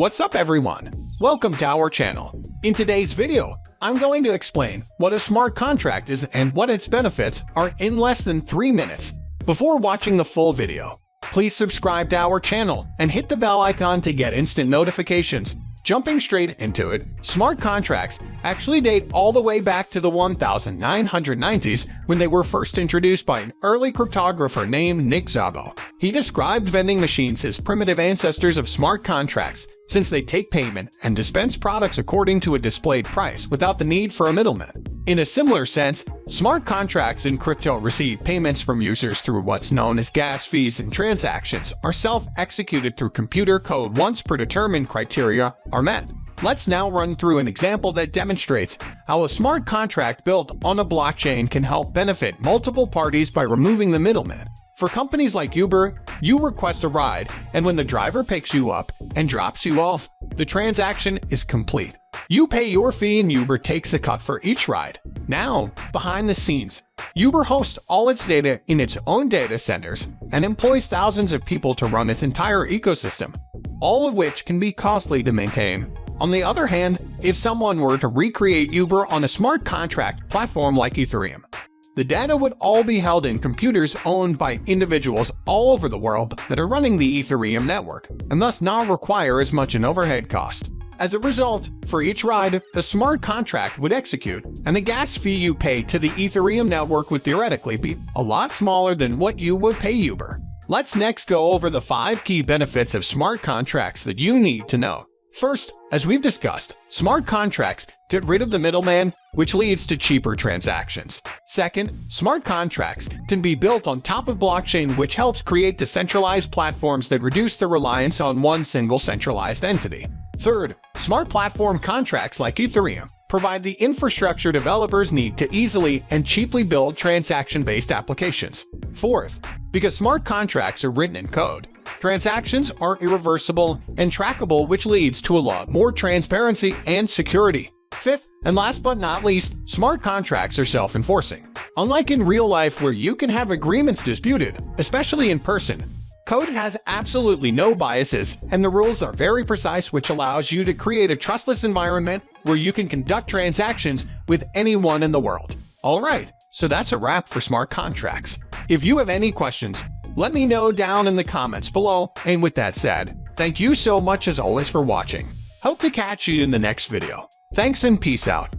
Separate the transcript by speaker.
Speaker 1: What's up everyone? Welcome to our channel. In today's video, I'm going to explain what a smart contract is and what its benefits are in less than 3 minutes. Before watching the full video, please subscribe to our channel and hit the bell icon to get instant notifications. Jumping straight into it, smart contracts actually date all the way back to the 1990s when they were first introduced by an early cryptographer named Nick Szabo. He described vending machines as primitive ancestors of smart contracts since they take payment and dispense products according to a displayed price without the need for a middleman. In a similar sense, smart contracts in crypto receive payments from users through what's known as gas fees, and transactions are self-executed through computer code once predetermined criteria are met. Let's now run through an example that demonstrates how a smart contract built on a blockchain can help benefit multiple parties by removing the middleman. For companies like Uber, you request a ride, and when the driver picks you up and drops you off, the transaction is complete. You pay your fee and Uber takes a cut for each ride. Now, behind the scenes, Uber hosts all its data in its own data centers and employs thousands of people to run its entire ecosystem, all of which can be costly to maintain. On the other hand, if someone were to recreate Uber on a smart contract platform like Ethereum, the data would all be held in computers owned by individuals all over the world that are running the Ethereum network, and thus not require as much an overhead cost. As a result, for each ride, the smart contract would execute, and the gas fee you pay to the Ethereum network would theoretically be a lot smaller than what you would pay Uber. Let's next go over the 5 key benefits of smart contracts that you need to know. First, as we've discussed, smart contracts get rid of the middleman, which leads to cheaper transactions. Second, smart contracts can be built on top of blockchain, which helps create decentralized platforms that reduce the reliance on one single centralized entity. Third, smart platform contracts like Ethereum provide the infrastructure developers need to easily and cheaply build transaction-based applications. Fourth, because smart contracts are written in code, transactions are irreversible and trackable, which leads to a lot more transparency and security. Fifth, and last but not least, smart contracts are self-enforcing. Unlike in real life where you can have agreements disputed, especially in person, code has absolutely no biases, and the rules are very precise, which allows you to create a trustless environment where you can conduct transactions with anyone in the world. Alright, so that's a wrap for smart contracts. If you have any questions, let me know down in the comments below, and with that said, thank you so much as always for watching. Hope to catch you in the next video. Thanks and peace out.